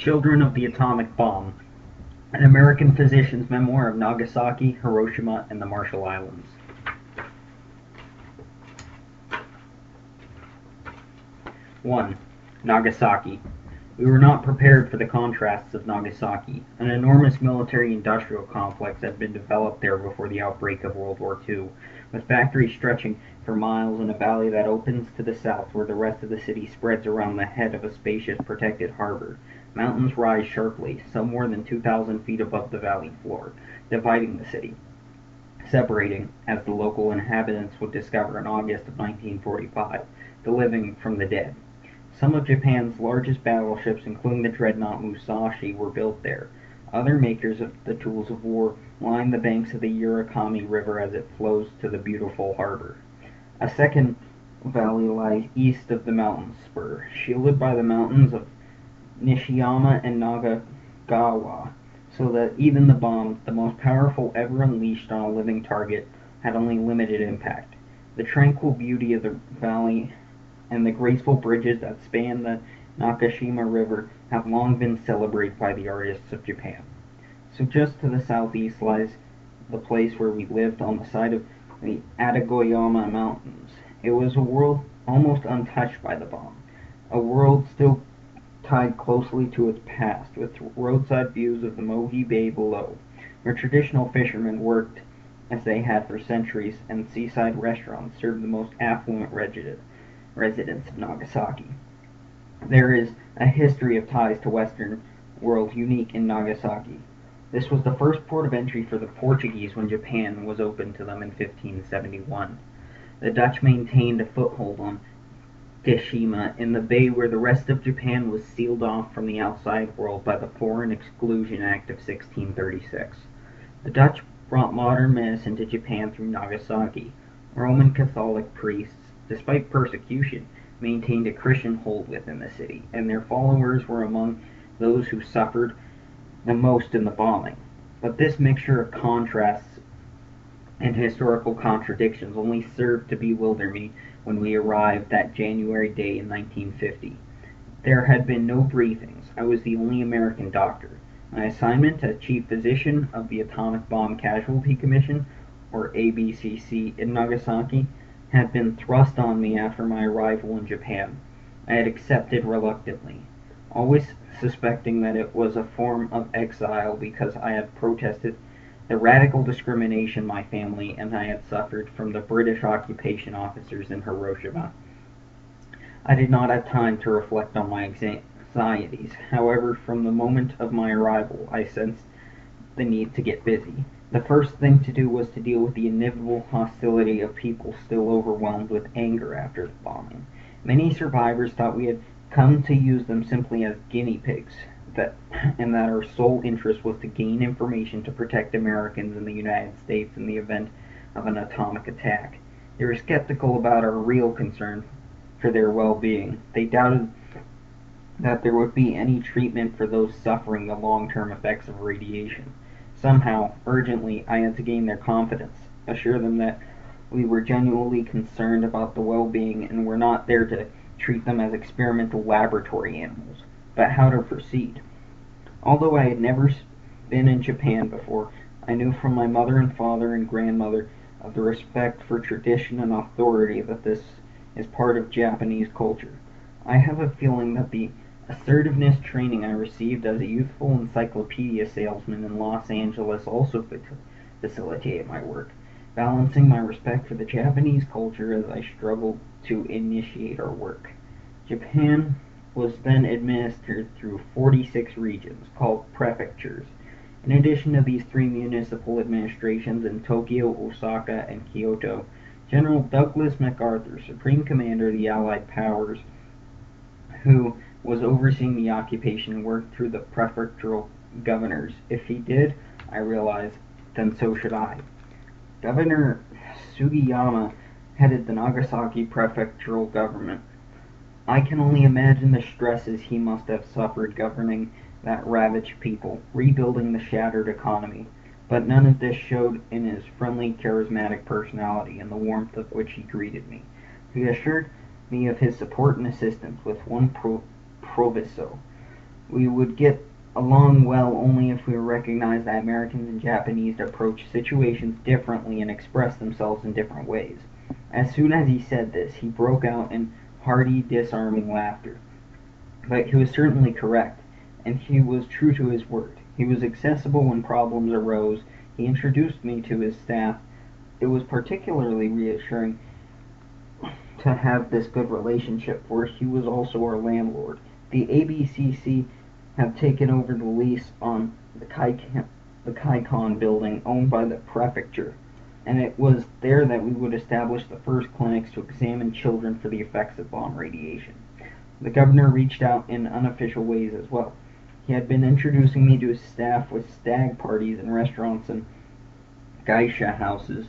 Children of the Atomic Bomb, an American physician's memoir of Nagasaki, Hiroshima, and the Marshall Islands. 1. Nagasaki. We were not prepared for the contrasts of Nagasaki. An enormous military-industrial complex had been developed there before the outbreak of World War II, with factories stretching for miles in a valley that opens to the south where the rest of the city spreads around the head of a spacious protected harbor. Mountains rise sharply, some more than 2,000 feet above the valley floor, dividing the city, separating, as the local inhabitants would discover in August of 1945, the living from the dead. Some of Japan's largest battleships, including the dreadnought Musashi, were built there. Other makers of the tools of war line the banks of the Urakami River as it flows to the beautiful harbor. A second valley lies east of the mountain spur, shielded by the mountains of Nishiyama and Nagagawa, so that even the bomb, the most powerful ever unleashed on a living target, had only limited impact. The tranquil beauty of the valley and the graceful bridges that span the Nakashima River have long been celebrated by the artists of Japan. So just to the southeast lies the place where we lived on the side of the Atagoyama Mountains. It was a world almost untouched by the bomb, a world still tied closely to its past, with roadside views of the Mohi Bay below, where traditional fishermen worked as they had for centuries, and seaside restaurants served the most affluent residents of Nagasaki. There is a history of ties to Western world unique in Nagasaki. This was the first port of entry for the Portuguese when Japan was opened to them in 1571. The Dutch maintained a foothold on Teshima in the bay where the rest of Japan was sealed off from the outside world by the Foreign Exclusion Act of 1636. The Dutch brought modern medicine to Japan through Nagasaki. Roman Catholic priests, despite persecution, maintained a Christian hold within the city, and their followers were among those who suffered the most in the bombing. But this mixture of contrasts and historical contradictions only served to bewilder me when we arrived that January day in 1950. There had been no briefings. I was the only American doctor. My assignment as chief physician of the Atomic Bomb Casualty Commission, or ABCC, in Nagasaki, had been thrust on me after my arrival in Japan. I had accepted reluctantly, always suspecting that it was a form of exile because I had protested the radical discrimination my family and I had suffered from the British occupation officers in Hiroshima. I did not have time to reflect on my anxieties. However, from the moment of my arrival, I sensed the need to get busy. The first thing to do was to deal with the inevitable hostility of people still overwhelmed with anger after the bombing. Many survivors thought we had come to use them simply as guinea pigs, and that our sole interest was to gain information to protect Americans in the United States in the event of an atomic attack. They were skeptical about our real concern for their well-being. They doubted that there would be any treatment for those suffering the long-term effects of radiation. Somehow, urgently, I had to gain their confidence, assure them that we were genuinely concerned about the well-being and were not there to treat them as experimental laboratory animals, but how to proceed. Although I had never been in Japan before, I knew from my mother and father and grandmother of the respect for tradition and authority that this is part of Japanese culture. I have a feeling that the assertiveness training I received as a youthful encyclopedia salesman in Los Angeles also facilitated my work, balancing my respect for the Japanese culture as I struggled to initiate our work. Japan was then administered through 46 regions, called prefectures. In addition to these three municipal administrations in Tokyo, Osaka, and Kyoto, General Douglas MacArthur, Supreme Commander of the Allied Powers, who was overseeing the occupation, worked through the prefectural governors. If he did, I realized, then so should I. Governor Sugiyama headed the Nagasaki prefectural government. I can only imagine the stresses he must have suffered governing that ravaged people, rebuilding the shattered economy. But none of this showed in his friendly, charismatic personality and the warmth with which he greeted me. He assured me of his support and assistance with one proviso. We would get along well only if we recognized that Americans and Japanese approach situations differently and express themselves in different ways. As soon as he said this, he broke out in hearty, disarming laughter. But he was certainly correct, and he was true to his word. He was accessible when problems arose. He introduced me to his staff. It was particularly reassuring to have this good relationship, for he was also our landlord. The ABCC have taken over the lease on the Kaikon building owned by the prefecture, and it was there that we would establish the first clinics to examine children for the effects of bomb radiation. The governor reached out in unofficial ways as well. He had been introducing me to his staff with stag parties in restaurants and geisha houses.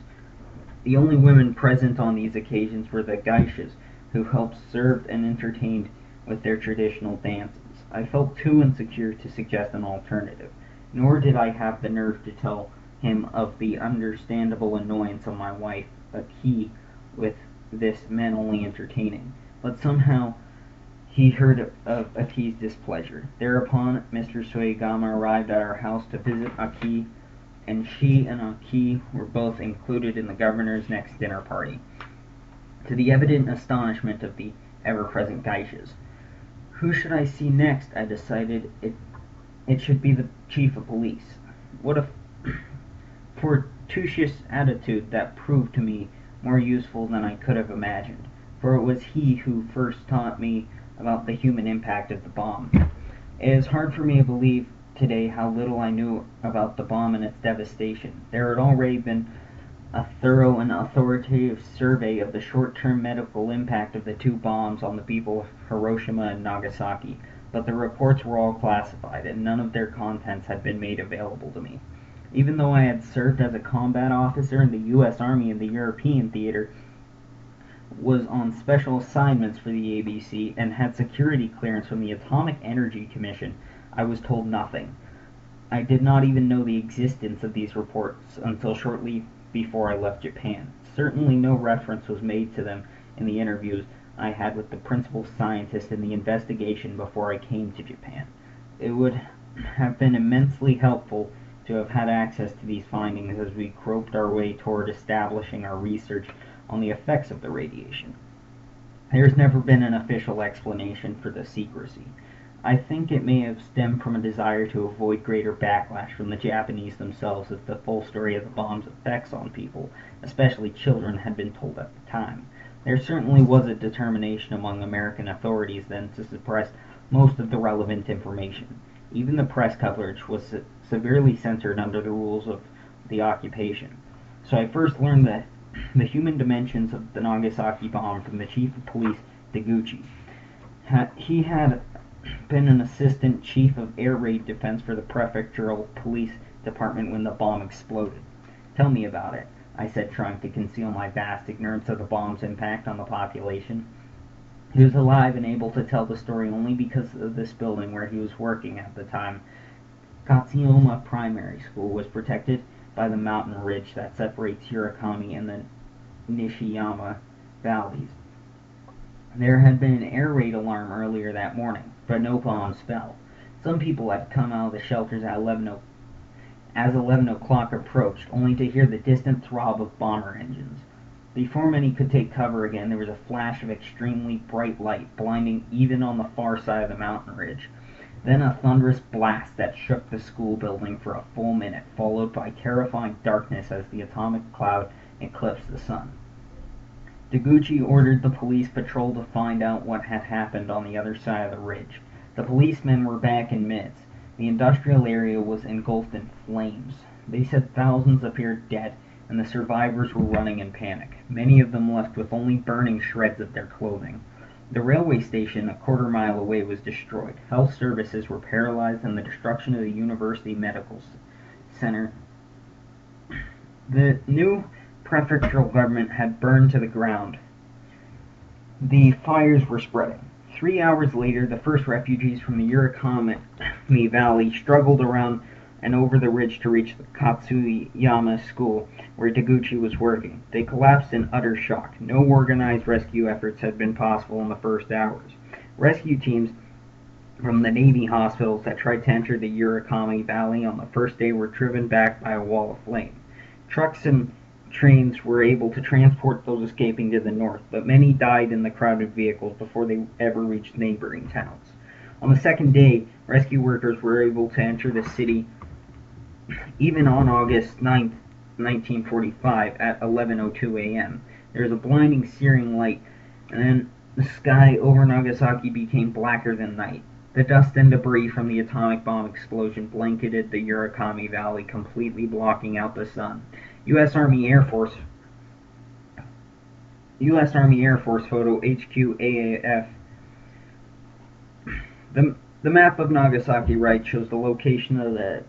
The only women present on these occasions were the geishas, who helped serve and entertained with their traditional dances. I felt too insecure to suggest an alternative, nor did I have the nerve to tell him of the understandable annoyance of my wife, a key with this men only entertaining. But somehow he heard of Aki's displeasure. Thereupon Mr. Suegama arrived at our house to visit Aki, and she and Aki were both included in the governor's next dinner party, to the evident astonishment of the ever-present geishas. Who should I see next? I decided it should be the chief of police. What a fortuitous attitude that proved to me more useful than I could have imagined, for it was he who first taught me about the human impact of the bomb. It is hard for me to believe today how little I knew about the bomb and its devastation. There had already been a thorough and authoritative survey of the short-term medical impact of the two bombs on the people of Hiroshima and Nagasaki, but the reports were all classified, and none of their contents had been made available to me. Even though I had served as a combat officer in the U.S. Army in the European theater, was on special assignments for the ABC, and had security clearance from the Atomic Energy Commission, I was told nothing. I did not even know the existence of these reports until shortly before I left Japan. Certainly no reference was made to them in the interviews I had with the principal scientist in the investigation before I came to Japan. It would have been immensely helpful to have had access to these findings as we groped our way toward establishing our research on the effects of the radiation. There has never been an official explanation for the secrecy. I think it may have stemmed from a desire to avoid greater backlash from the Japanese themselves if the full story of the bomb's effects on people, especially children, had been told at the time. There certainly was a determination among American authorities then to suppress most of the relevant information. Even the press coverage was severely censored under the rules of the occupation. So I first learned the human dimensions of the Nagasaki bomb from the chief of police, Deguchi. He had been an assistant chief of air raid defense for the prefectural police department when the bomb exploded. Tell me about it, I said, trying to conceal my vast ignorance of the bomb's impact on the population. He was alive and able to tell the story only because of this building where he was working at the time. Katsuyama Primary School was protected by the mountain ridge that separates Hirakami and the Nishiyama valleys. There had been an air raid alarm earlier that morning, but no bombs fell. Some people had come out of the shelters at 11 o'clock approached, only to hear the distant throb of bomber engines. Before many could take cover again, there was a flash of extremely bright light, blinding even on the far side of the mountain ridge. Then a thunderous blast that shook the school building for a full minute, followed by terrifying darkness as the atomic cloud eclipsed the sun. Deguchi ordered the police patrol to find out what had happened on the other side of the ridge. The policemen were back in midst. The industrial area was engulfed in flames. They said thousands appeared dead, and the survivors were running in panic, many of them left with only burning shreds of their clothing. The railway station a quarter mile away was destroyed. Health services were paralyzed, and the destruction of the University Medical Center. The new prefectural government had burned to the ground. The fires were spreading. 3 hours later, the first refugees from the Urakami Valley struggled around and over the ridge to reach the Katsuyama school where Deguchi was working. They collapsed in utter shock. No organized rescue efforts had been possible in the first hours. Rescue teams from the Navy hospitals that tried to enter the Urakami Valley on the first day were driven back by a wall of flame. Trucks and trains were able to transport those escaping to the north, but many died in the crowded vehicles before they ever reached neighboring towns. On the second day, rescue workers were able to enter the city even on August 9th, 1945 at 11:02 a.m. There was a blinding, searing light, and then the sky over Nagasaki became blacker than night. The dust and debris from the atomic bomb explosion blanketed the Urakami Valley, completely blocking out the sun. U.S. Army Air Force Photo HQAAF. The map of Nagasaki right shows the location of the.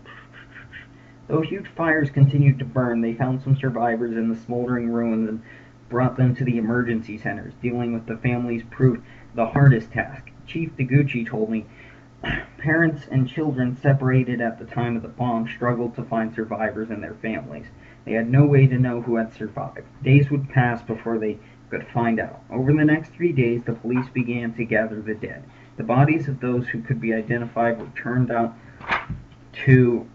Though huge fires continued to burn, they found some survivors in the smoldering ruins and brought them to the emergency centers. Dealing with the families proved the hardest task. Chief Deguchi told me parents and children separated at the time of the bomb struggled to find survivors and their families. They had no way to know who had survived. Days would pass before they could find out. Over the next 3 days, the police began to gather the dead. The bodies of those who could be identified were turned out to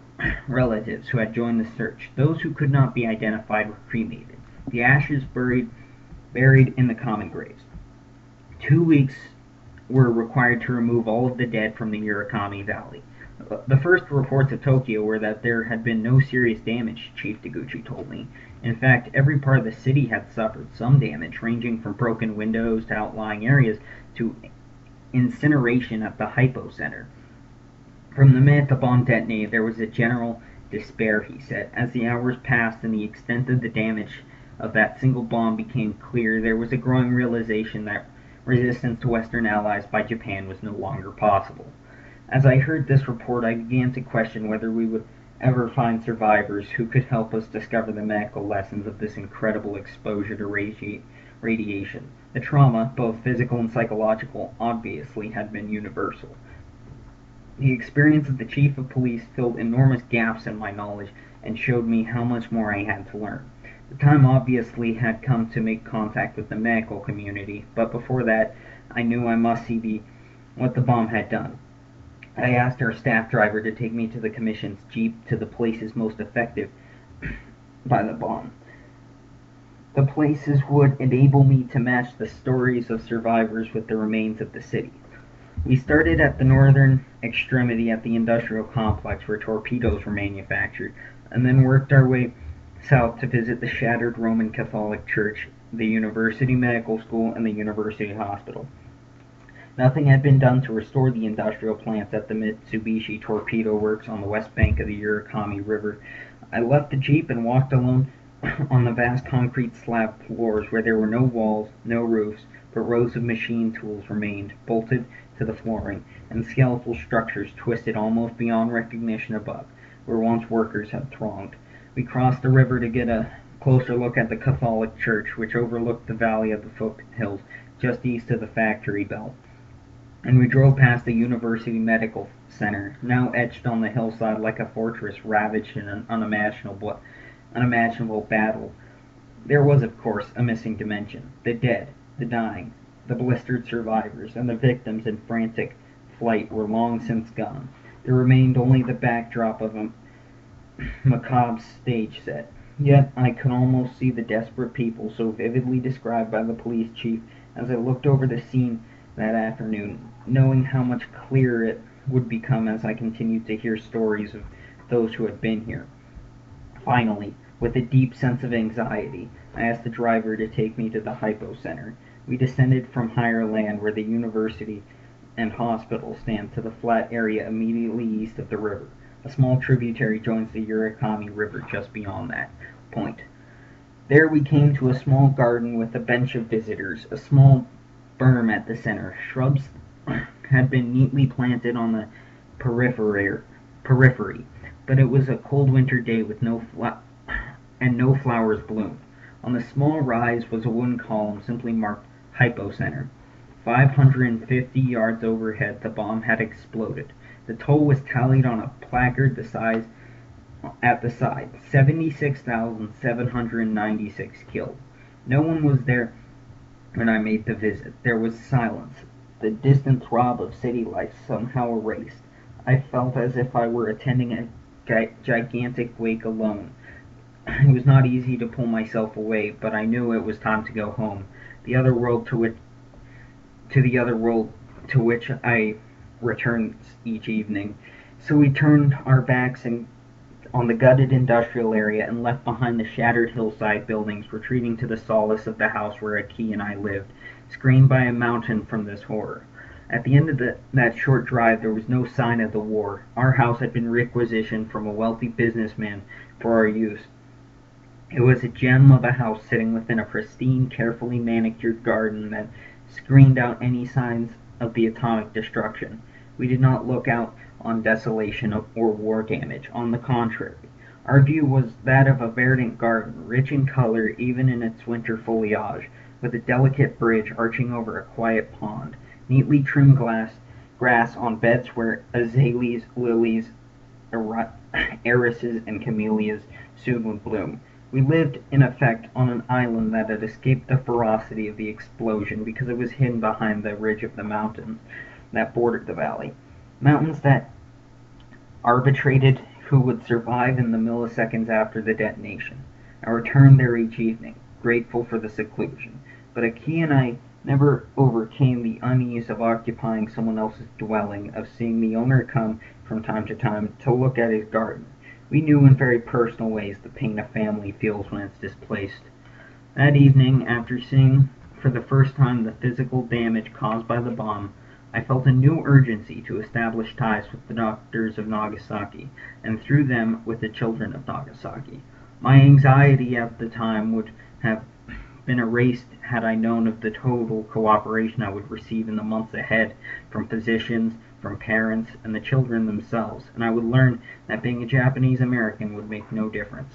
relatives who had joined the search. Those who could not be identified were cremated. The ashes buried in the common graves. 2 weeks were required to remove all of the dead from the Urakami Valley. The first reports of Tokyo were that there had been no serious damage, Chief Deguchi told me. In fact, every part of the city had suffered some damage, ranging from broken windows to outlying areas to incineration at the Hypo Center. From the minute the bomb detonated, there was a general despair, he said. As the hours passed and the extent of the damage of that single bomb became clear, there was a growing realization that resistance to Western allies by Japan was no longer possible. As I heard this report, I began to question whether we would ever find survivors who could help us discover the medical lessons of this incredible exposure to radiation. The trauma, both physical and psychological, obviously had been universal. The experience of the chief of police filled enormous gaps in my knowledge and showed me how much more I had to learn. The time obviously had come to make contact with the medical community, but before that, I knew I must see what the bomb had done. I asked our staff driver to take me to the commission's jeep to the places most affected by the bomb. The places would enable me to match the stories of survivors with the remains of the city. We started at the northern extremity at the industrial complex where torpedoes were manufactured, and then worked our way south to visit the shattered Roman Catholic Church, the University Medical School, and the University Hospital. Nothing had been done to restore the industrial plants at the Mitsubishi Torpedo Works on the west bank of the Urakami River. I left the jeep and walked alone on the vast concrete slab floors where there were no walls, no roofs, but rows of machine tools remained, bolted to the flooring, and skeletal structures twisted almost beyond recognition above, where once workers had thronged. We crossed the river to get a closer look at the Catholic Church, which overlooked the valley of the foothills just east of the factory belt. And we drove past the University Medical Center, now etched on the hillside like a fortress ravaged in an unimaginable battle. There was, of course, a missing dimension. The dead, the dying, the blistered survivors, and the victims in frantic flight were long since gone. There remained only the backdrop of a macabre stage set. Yet I could almost see the desperate people so vividly described by the police chief as I looked over the scene that afternoon, knowing how much clearer it would become as I continued to hear stories of those who had been here. Finally, with a deep sense of anxiety, I asked the driver to take me to the Hypo Center. We descended from higher land where the university and hospital stand to the flat area immediately east of the river. A small tributary joins the Urakami River just beyond that point. There we came to a small garden with a bench of visitors, a small berm at the center. Shrubs had been neatly planted on the periphery, but it was a cold winter day with no flowers bloomed. On the small rise was a wooden column simply marked Hypo Center. 550 yards overhead, the bomb had exploded. The toll was tallied on a placard at the side. 76,796 killed. No one was there when I made the visit. There was silence. the distant throb of city life somehow erased. I felt as if I were attending a gigantic wake alone. It was not easy to pull myself away, but I knew it was time to go home, the other world to the other world to which I returned each evening. So we turned our backs on the gutted industrial area and left behind the shattered hillside buildings, retreating to the solace of the house where Aki and I lived, screened by a mountain from this horror. At the end of that short drive there was no sign of the war. Our house had been requisitioned from a wealthy businessman for our use. It was a gem of a house sitting within a pristine, carefully manicured garden that screened out any signs of the atomic destruction. We did not look out on desolation or war damage. On the contrary, our view was that of a verdant garden, rich in color even in its winter foliage, with a delicate bridge arching over a quiet pond, neatly trimmed grass on beds where azaleas, lilies, irises, and camellias soon would bloom. We lived, in effect, on an island that had escaped the ferocity of the explosion because it was hidden behind the ridge of the mountains that bordered the valley. Mountains that arbitrated who would survive in the milliseconds after the detonation. I returned there each evening, grateful for the seclusion, but Aki and I never overcame the unease of occupying someone else's dwelling, of seeing the owner come from time to time to look at his garden. We knew in very personal ways the pain a family feels when it's displaced. That evening, after seeing for the first time the physical damage caused by the bomb, I felt a new urgency to establish ties with the doctors of Nagasaki, and through them with the children of Nagasaki. My anxiety at the time would have been erased had I known of the total cooperation I would receive in the months ahead from physicians, from parents, and the children themselves, and I would learn that being a Japanese American would make no difference.